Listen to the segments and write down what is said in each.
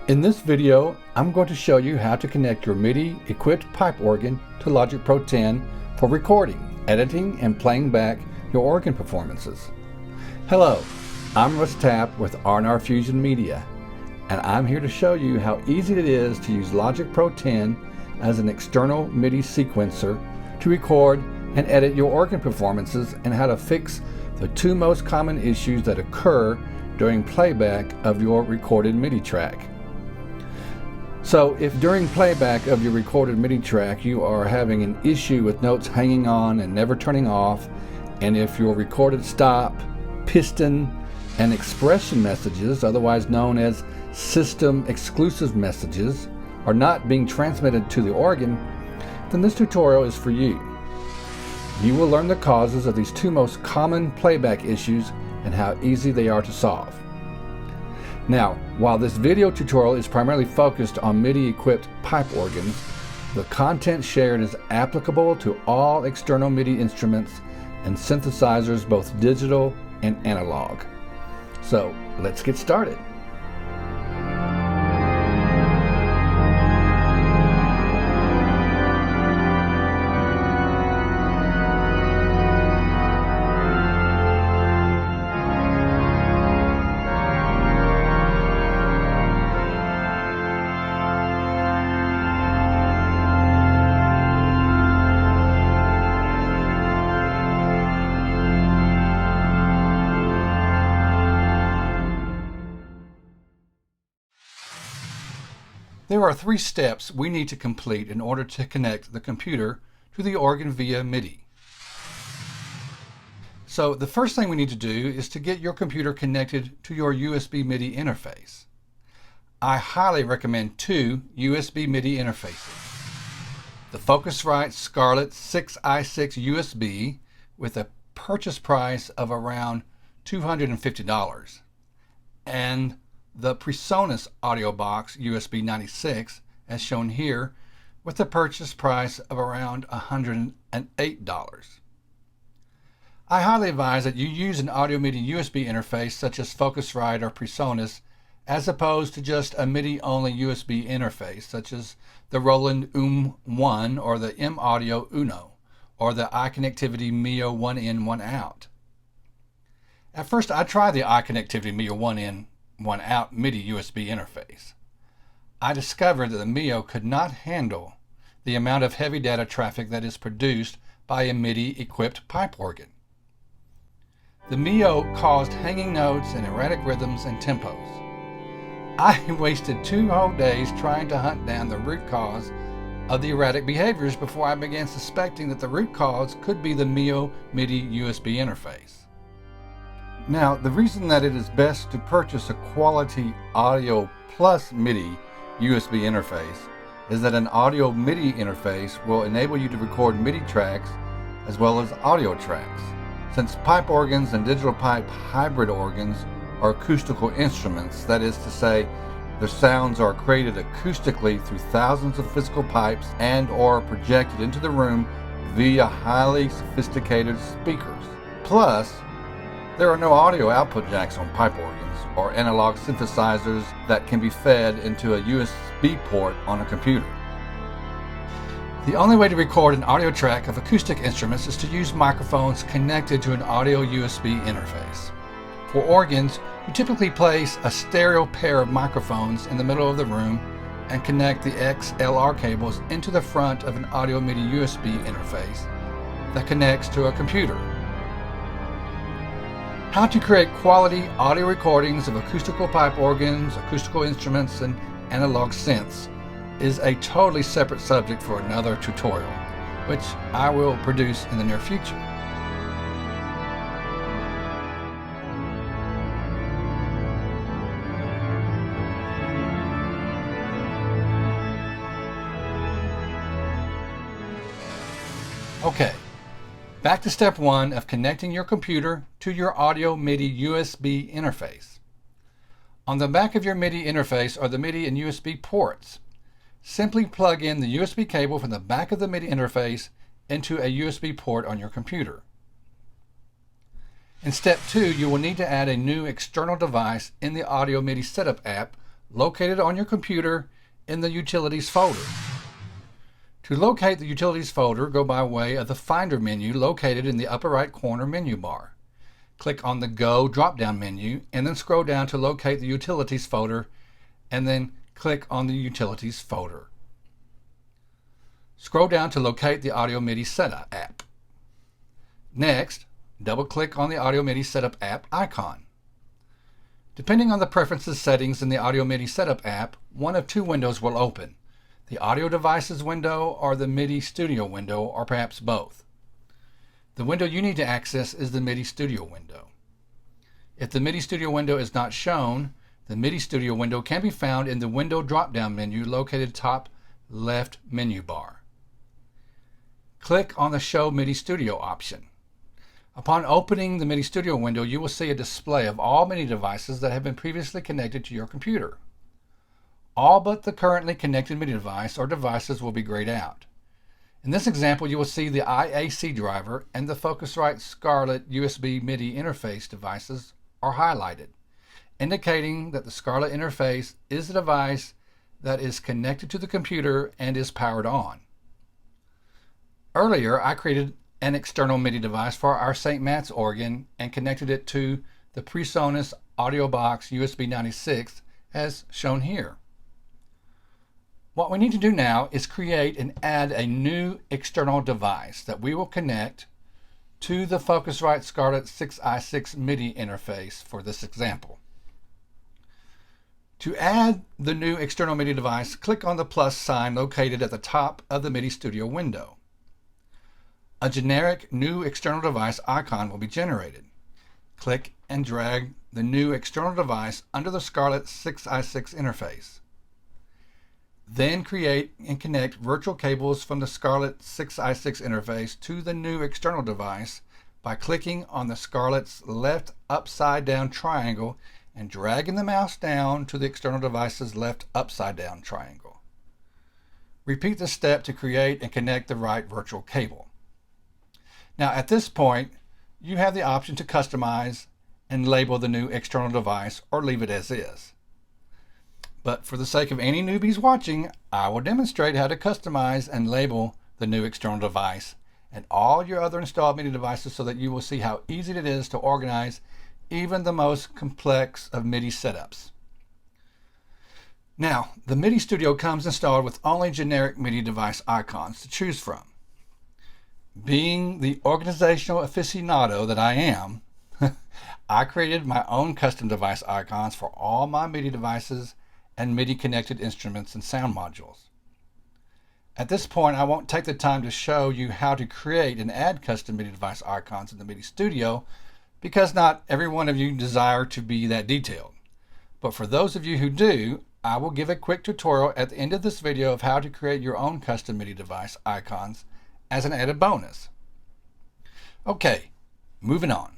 In this video, I'm going to show you how to connect your MIDI-equipped pipe organ to Logic Pro 10 for recording, editing, and playing back your organ performances. Hello, I'm Russ Tapp with R&R Fusion Media, and I'm here to show you how easy it is to use Logic Pro 10 as an external MIDI sequencer to record and edit your organ performances, and how to fix the two most common issues that occur during playback of your recorded MIDI track. So if during playback of your recorded MIDI track you are having an issue with notes hanging on and never turning off, and if your recorded stop, piston, and expression messages, otherwise known as system exclusive messages, are not being transmitted to the organ, then this tutorial is for you. You will learn the causes of these two most common playback issues and how easy they are to solve. Now, while this video tutorial is primarily focused on MIDI-equipped pipe organs, the content shared is applicable to all external MIDI instruments and synthesizers, both digital and analog. So, let's get started. There are three steps we need to complete in order to connect the computer to the organ via MIDI. So the first thing we need to do is to get your computer connected to your USB MIDI interface. I highly recommend two USB MIDI interfaces. The Focusrite Scarlett 6i6 USB with a purchase price of around $250, and the PreSonus AUDIOBOX USB 96, as shown here, with a purchase price of around $108. I highly advise that you use an audio MIDI USB interface such as Focusrite or PreSonus, as opposed to just a MIDI-only USB interface such as the Roland 1 or the M-Audio Uno or the iConnectivity Mio 1-in 1-out. At first, I tried the iConnectivity Mio 1-in 1-out MIDI USB interface. I discovered that the Mio could not handle the amount of heavy data traffic that is produced by a MIDI-equipped pipe organ. The Mio caused hanging notes and erratic rhythms and tempos. I wasted 2 whole days trying to hunt down the root cause of the erratic behaviors before I began suspecting that the root cause could be the Mio MIDI USB interface. Now, the reason that it is best to purchase a quality Audio Plus MIDI USB interface is that an audio MIDI interface will enable you to record MIDI tracks as well as audio tracks. Since pipe organs and digital pipe hybrid organs are acoustical instruments, that is to say, their sounds are created acoustically through thousands of physical pipes and or projected into the room via highly sophisticated speakers. Plus, there are no audio output jacks on pipe organs or analog synthesizers that can be fed into a USB port on a computer. The only way to record an audio track of acoustic instruments is to use microphones connected to an audio USB interface. For organs, you typically place a stereo pair of microphones in the middle of the room and connect the XLR cables into the front of an audio MIDI USB interface that connects to a computer. How to create quality audio recordings of acoustical pipe organs, acoustical instruments, and analog synths is a totally separate subject for another tutorial, which I will produce in the near future. Okay. Back to step 1 of connecting your computer to your audio MIDI USB interface. On the back of your MIDI interface are the MIDI and USB ports. Simply plug in the USB cable from the back of the MIDI interface into a USB port on your computer. In step 2, you will need to add a new external device in the Audio MIDI Setup app located on your computer in the Utilities folder. To locate the Utilities folder, go by way of the Finder menu located in the upper right corner menu bar. Click on the Go drop-down menu and then scroll down to locate the Utilities folder and then click on the Utilities folder. Scroll down to locate the Audio MIDI Setup app. Next, double-click on the Audio MIDI Setup app icon. Depending on the preferences settings in the Audio MIDI Setup app, one of two windows will open: the Audio Devices window or the MIDI Studio window, or perhaps both. The window you need to access is the MIDI Studio window. If the MIDI Studio window is not shown, the MIDI Studio window can be found in the Window drop-down menu located top left menu bar. Click on the Show MIDI Studio option. Upon opening the MIDI Studio window, you will see a display of all MIDI devices that have been previously connected to your computer. All but the currently connected MIDI device or devices will be grayed out. In this example, you will see the IAC driver and the Focusrite Scarlett USB MIDI interface devices are highlighted, indicating that the Scarlett interface is the device that is connected to the computer and is powered on. Earlier, I created an external MIDI device for our St. Matt's organ and connected it to the PreSonus AUDIOBOX USB 96 as shown here. What we need to do now is create and add a new external device that we will connect to the Focusrite Scarlett 6i6 MIDI interface for this example. To add the new external MIDI device, click on the plus sign located at the top of the MIDI Studio window. A generic new external device icon will be generated. Click and drag the new external device under the Scarlett 6i6 interface. Then create and connect virtual cables from the Scarlett 6i6 interface to the new external device by clicking on the Scarlett's left upside down triangle and dragging the mouse down to the external device's left upside down triangle. Repeat this step to create and connect the right virtual cable. Now at this point, you have the option to customize and label the new external device or leave it as is. But for the sake of any newbies watching, I will demonstrate how to customize and label the new external device and all your other installed MIDI devices so that you will see how easy it is to organize even the most complex of MIDI setups. Now, the MIDI Studio comes installed with only generic MIDI device icons to choose from. Being the organizational aficionado that I am, I created my own custom device icons for all my MIDI devices and MIDI connected instruments and sound modules. At this point, I won't take the time to show you how to create and add custom MIDI device icons in the MIDI Studio because not every one of you desire to be that detailed. But for those of you who do, I will give a quick tutorial at the end of this video of how to create your own custom MIDI device icons as an added bonus. Okay, moving on.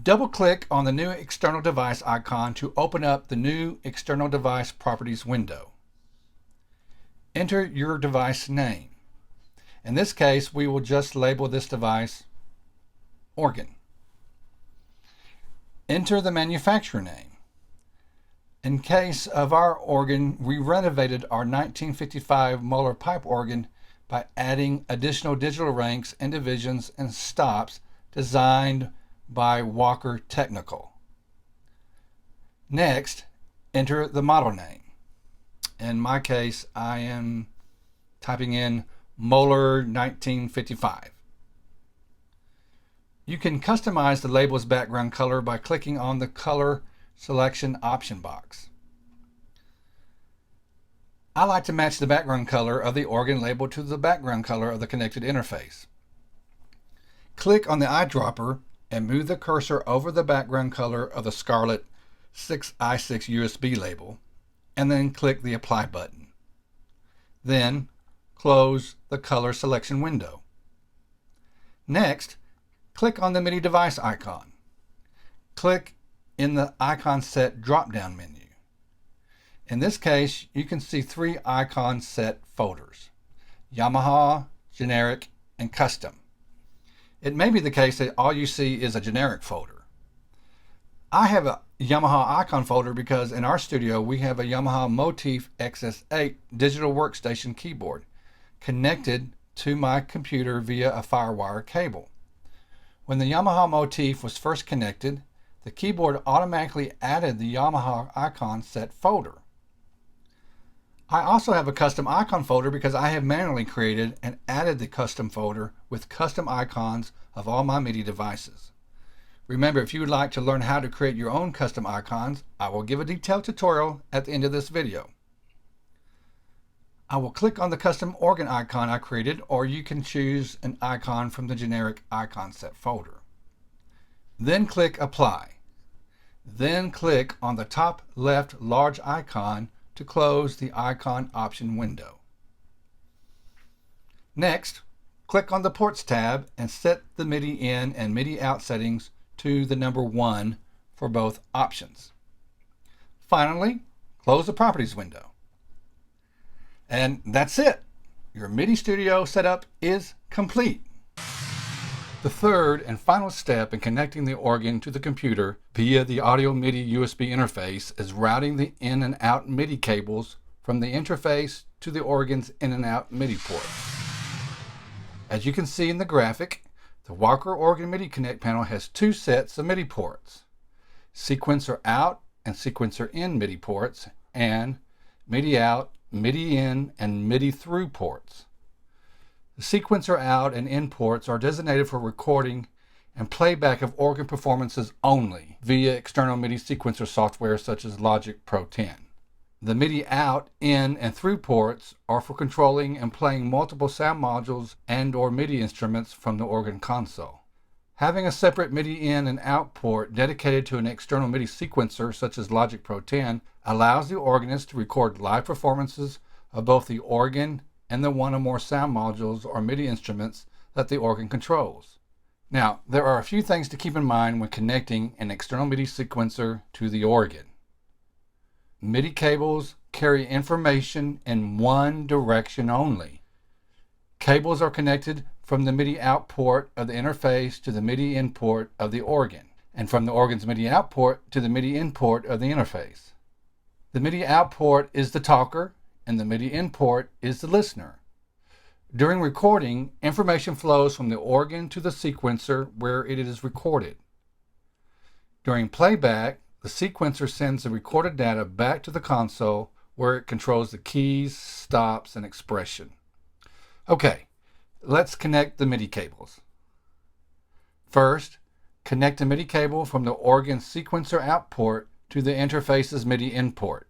Double-click on the new external device icon to open up the new external device properties window. Enter your device name. In this case, we will just label this device organ. Enter the manufacturer name. In case of our organ, we renovated our 1955 Moeller pipe organ by adding additional digital ranks and divisions and stops designed by Walker Technical. Next, enter the model name. In my case, I am typing in Moeller 1955. You can customize the label's background color by clicking on the color selection option box. I like to match the background color of the organ label to the background color of the connected interface. Click on the eyedropper and move the cursor over the background color of the Scarlett 6i6 USB label, and then click the Apply button. Then close the color selection window. Next, click on the MIDI device icon. Click in the Icon Set drop-down menu. In this case, you can see three icon set folders: Yamaha, Generic, and Custom. It may be the case that all you see is a generic folder. I have Yamaha icon folder because in our studio we have a Yamaha Motif XS8 digital workstation keyboard connected to my computer via a FireWire cable. When the Yamaha Motif was first connected, the keyboard automatically added the Yamaha icon set folder. I also have a custom icon folder because I have manually created and added the custom folder with custom icons of all my MIDI devices. Remember, if you would like to learn how to create your own custom icons, I will give a detailed tutorial at the end of this video. I will click on the custom organ icon I created, or you can choose an icon from the generic icon set folder. Then click Apply. Then click on the top left large icon to close the icon option window. Next, click on the Ports tab and set the MIDI in and MIDI out settings to the number 1 for both options. Finally, close the Properties window. And that's it. Your MIDI studio setup is complete. The third and final step in connecting the organ to the computer via the Audio MIDI USB interface is routing the in and out MIDI cables from the interface to the organ's in and out MIDI port. As you can see in the graphic, the Walker Organ MIDI Connect panel has 2 sets of MIDI ports, sequencer out and sequencer in MIDI ports, and MIDI out, MIDI in, and MIDI through ports. The sequencer out and in ports are designated for recording and playback of organ performances only via external MIDI sequencer software such as Logic Pro 10. The MIDI out, in, and through ports are for controlling and playing multiple sound modules and/or MIDI instruments from the organ console. Having a separate MIDI in and out port dedicated to an external MIDI sequencer such as Logic Pro 10 allows the organist to record live performances of both the organ and the one or more sound modules or MIDI instruments that the organ controls. Now, there are a few things to keep in mind when connecting an external MIDI sequencer to the organ. MIDI cables carry information in one direction only. Cables are connected from the MIDI out port of the interface to the MIDI in port of the organ, and from the organ's MIDI out port to the MIDI in port of the interface. The MIDI out port is the talker, and the MIDI in port is the listener. During recording, information flows from the organ to the sequencer where it is recorded. During playback, the sequencer sends the recorded data back to the console where it controls the keys, stops, and expression. Okay, let's connect the MIDI cables. First, connect a MIDI cable from the organ sequencer out port to the interface's MIDI in port.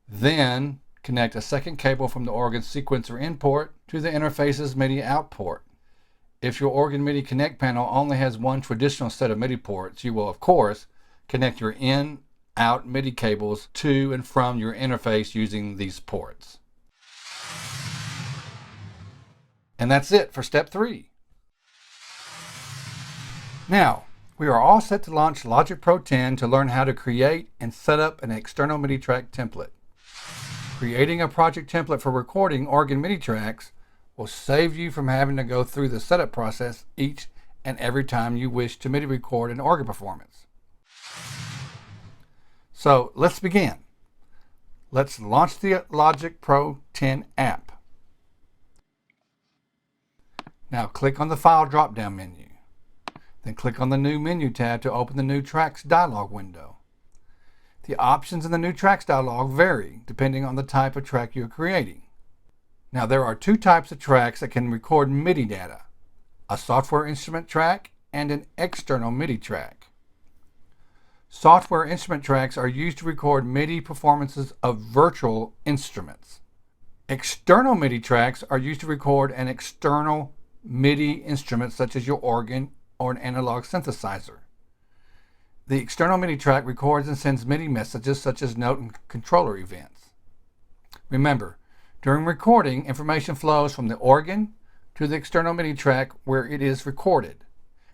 Then, connect a second cable from the organ sequencer in port to the interface's MIDI out port. If your organ MIDI Connect panel only has one traditional set of MIDI ports, you will, of course, connect your in-out MIDI cables to and from your interface using these ports. And that's it for step 3. Now, we are all set to launch Logic Pro 10 to learn how to create and set up an external MIDI track template. Creating a project template for recording organ MIDI tracks will save you from having to go through the setup process each and every time you wish to MIDI record an organ performance. So let's begin. Let's launch the Logic Pro 10 app. Now click on the File drop-down menu. Then click on the New Menu tab to open the New Tracks dialog window. The options in the New Tracks dialog vary depending on the type of track you're creating. Now there are 2 types of tracks that can record MIDI data: a software instrument track and an external MIDI track. Software instrument tracks are used to record MIDI performances of virtual instruments. External MIDI tracks are used to record an external MIDI instrument such as your organ or an analog synthesizer. The external MIDI track records and sends MIDI messages such as note and controller events. Remember, during recording, information flows from the organ to the external MIDI track where it is recorded.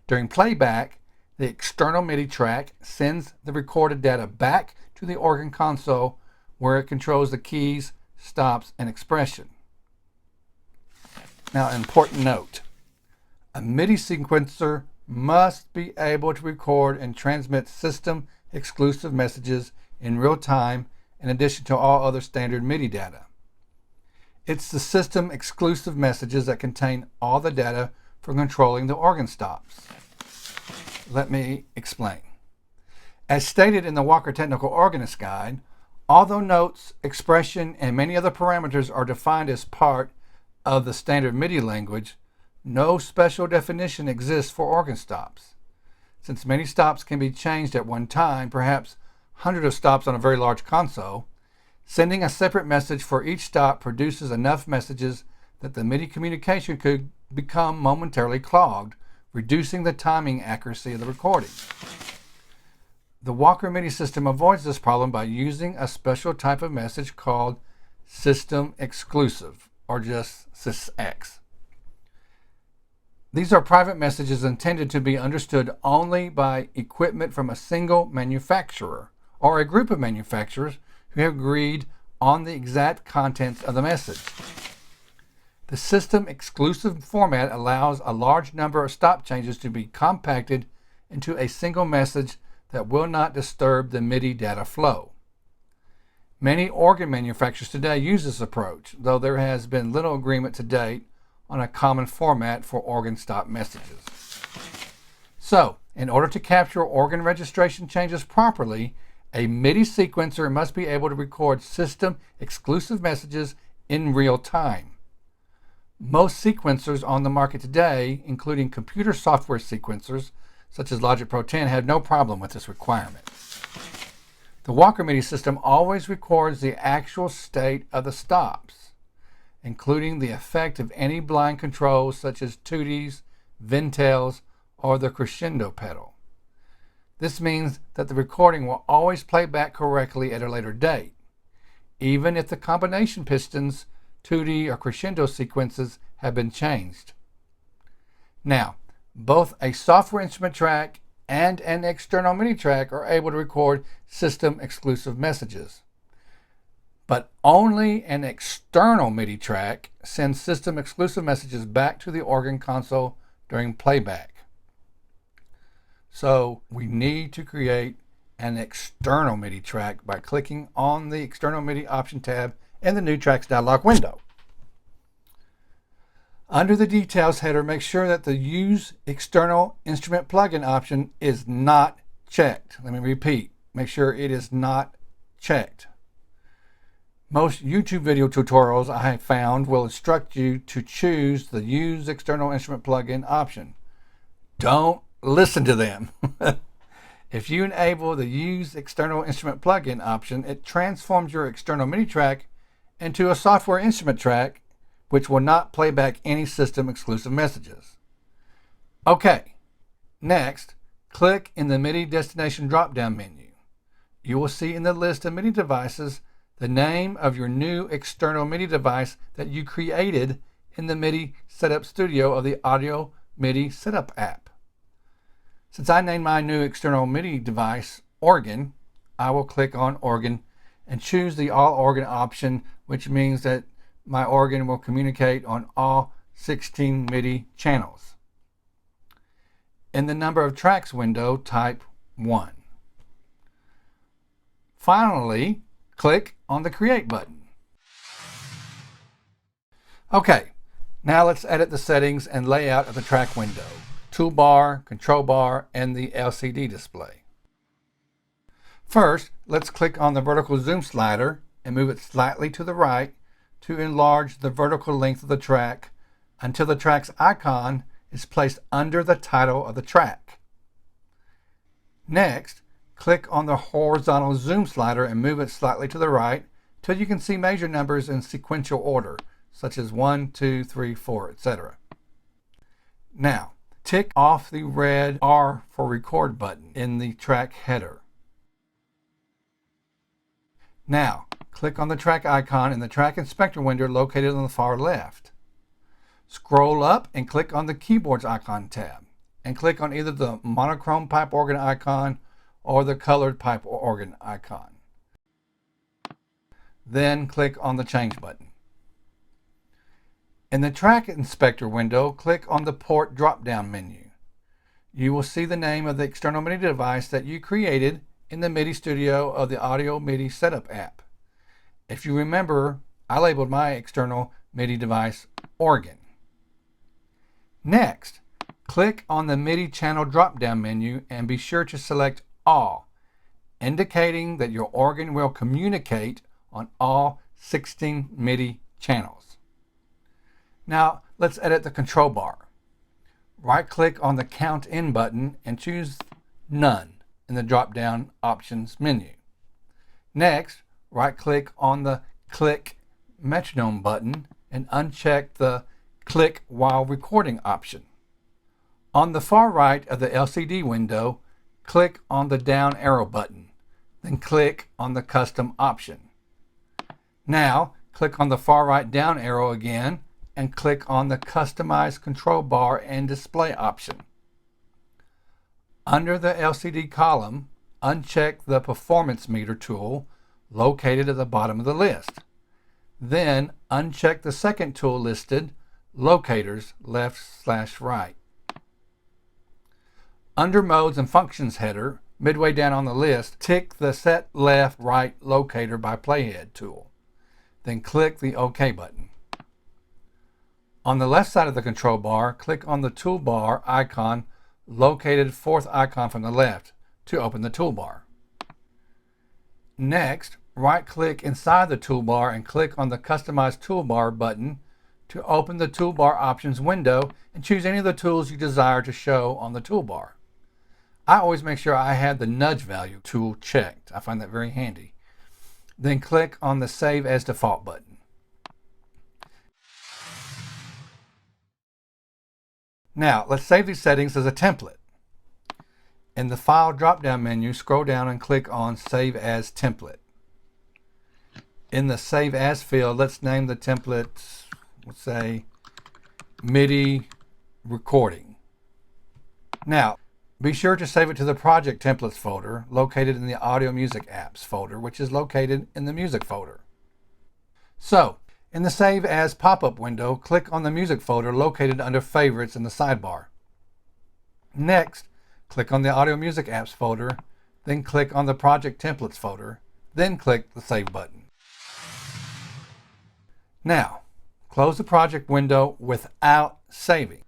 During playback, the external MIDI track sends the recorded data back to the organ console where it controls the keys, stops, and expression. Now, an important note. A MIDI sequencer must be able to record and transmit system exclusive messages in real time in addition to all other standard MIDI data. It's the system exclusive messages that contain all the data for controlling the organ stops. Let me explain. As stated in the Walker Technical Organist Guide, although notes, expression, and many other parameters are defined as part of the standard MIDI language, no special definition exists for organ stops. Since many stops can be changed at one time, perhaps hundreds of stops on a very large console, sending a separate message for each stop produces enough messages that the MIDI communication could become momentarily clogged, reducing the timing accuracy of the recording. The Walker MIDI system avoids this problem by using a special type of message called system exclusive, or just Sys Ex. These are private messages intended to be understood only by equipment from a single manufacturer or a group of manufacturers who have agreed on the exact contents of the message. The system exclusive format allows a large number of stop changes to be compacted into a single message that will not disturb the MIDI data flow. Many organ manufacturers today use this approach, though there has been little agreement to date on a common format for organ stop messages. So, in order to capture organ registration changes properly, a MIDI sequencer must be able to record system exclusive messages in real time. Most sequencers on the market today, including computer software sequencers such as Logic Pro 10, have no problem with this requirement. The Walker MIDI system always records the actual state of the stops, including the effect of any blind controls such as tooties, Ventails, or the crescendo pedal. This means that the recording will always play back correctly at a later date, even if the combination pistons, tootie, or crescendo sequences have been changed. Now, both a software instrument track and an external MIDI track are able to record system exclusive messages. But only an external MIDI track sends system exclusive messages back to the organ console during playback. So we need to create an external MIDI track by clicking on the External MIDI option tab in the New Tracks dialog window. Under the Details header, make sure that the Use External Instrument Plugin option is not checked. Let me repeat, make sure it is not checked. Most YouTube video tutorials I have found will instruct you to choose the Use External Instrument Plugin option. Don't listen to them. If you enable the Use External Instrument Plugin option, it transforms your external MIDI track into a software instrument track, which will not play back any system exclusive messages. Okay, next, click in the MIDI Destination drop-down menu. You will see in the list of MIDI devices the name of your new external MIDI device that you created in the MIDI Setup Studio of the Audio MIDI Setup app. Since I named my new external MIDI device Organ, I will click on Organ and choose the All Organ option, which means that my organ will communicate on all 16 MIDI channels. In the Number of Tracks window, type 1. Finally, click on the Create button. Okay, now let's edit the settings and layout of the track window, toolbar, control bar, and the LCD display. First, let's click on the vertical zoom slider and move it slightly to the right to enlarge the vertical length of the track until the track's icon is placed under the title of the track. Next, click on the horizontal zoom slider and move it slightly to the right till you can see measure numbers in sequential order, such as 1, 2, 3, 4, etc. Now, tick off the red R for record button in the track header. Now, click on the track icon in the track inspector window located on the far left. Scroll up and click on the keyboards icon tab and click on either the monochrome pipe organ icon or the colored pipe organ icon. Then click on the change button. In the track inspector window, click on the port drop-down menu. You will see the name of the external MIDI device that you created in the MIDI Studio of the Audio MIDI Setup app. If you remember, I labeled my external MIDI device Organ. Next, click on the MIDI channel drop-down menu and be sure to select All, indicating that your organ will communicate on all 16 MIDI channels. Now, let's edit the control bar. Right-click on the Count In button and choose None in the drop-down options menu. Next, right-click on the Click Metronome button and uncheck the Click While Recording option. On the far right of the LCD window, click on the down arrow button, then click on the Custom option. Now, click on the far right down arrow again and click on the Customize Control Bar and Display option. Under the LCD column, uncheck the Performance Meter tool located at the bottom of the list. Then uncheck the second tool listed, Locators left/right. Under Modes and Functions header, midway down on the list, tick the Set Left/Right Locator by Playhead tool. Then click the OK button. On the left side of the control bar, click on the toolbar icon located fourth icon from the left to open the toolbar. Next, right-click inside the toolbar and click on the Customize Toolbar button to open the toolbar options window and choose any of the tools you desire to show on the toolbar. I always make sure I have the nudge value tool checked. I find that very handy. Then click on the Save as Default button. Now, let's save these settings as a template. In the File drop-down menu, scroll down and click on Save as Template. In the Save As field, let's name the template, let's say, MIDI Recording. Now, be sure to save it to the Project Templates folder located in the Audio Music Apps folder, which is located in the Music folder. So, in the Save As pop-up window, click on the Music folder located under Favorites in the sidebar. Next, click on the Audio Music Apps folder, then click on the Project Templates folder, then click the Save button. Now, close the project window without saving.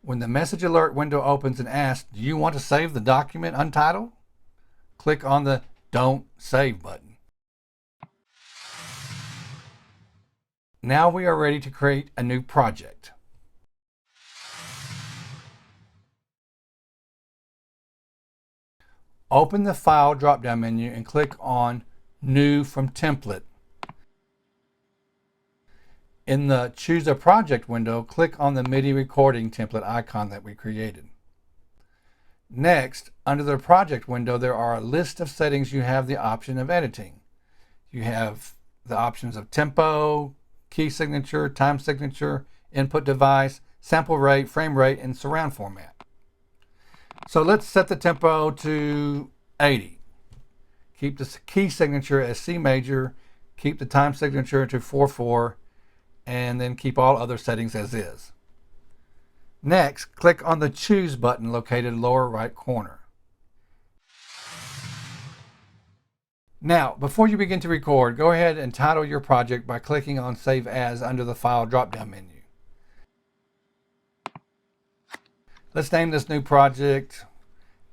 When the message alert window opens and asks, "Do you want to save the document untitled?" click on the Don't Save button. Now we are ready to create a new project. Open the File drop-down menu and click on New from Template. In the Choose a Project window, click on the MIDI recording template icon that we created. Next, under the Project window, there are a list of settings you have the option of editing. You have the options of tempo, key signature, time signature, input device, sample rate, frame rate, and surround format. So let's set the tempo to 80. Keep the key signature as C major, keep the time signature to 4/4, and then keep all other settings as is. Next, click on the Choose button located lower right corner. Now, before you begin to record, go ahead and title your project by clicking on Save As under the File drop-down menu. Let's name this new project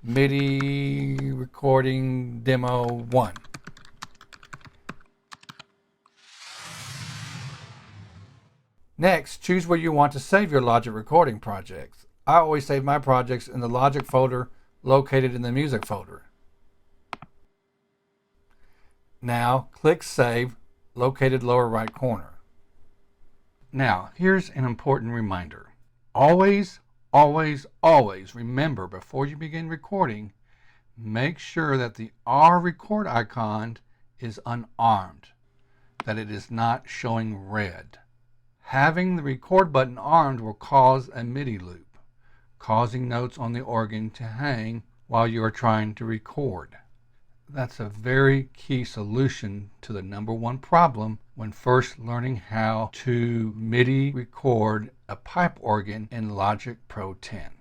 MIDI Recording Demo 1. Next, choose where you want to save your Logic recording projects. I always save my projects in the Logic folder located in the Music folder. Now, click Save, located lower right corner. Now, here's an important reminder. Always remember before you begin recording, make sure that the R record icon is unarmed, that it is not showing red. Having the record button armed will cause a MIDI loop, causing notes on the organ to hang while you are trying to record. That's a very key solution to the #1 problem when first learning how to MIDI record a pipe organ in Logic Pro 10.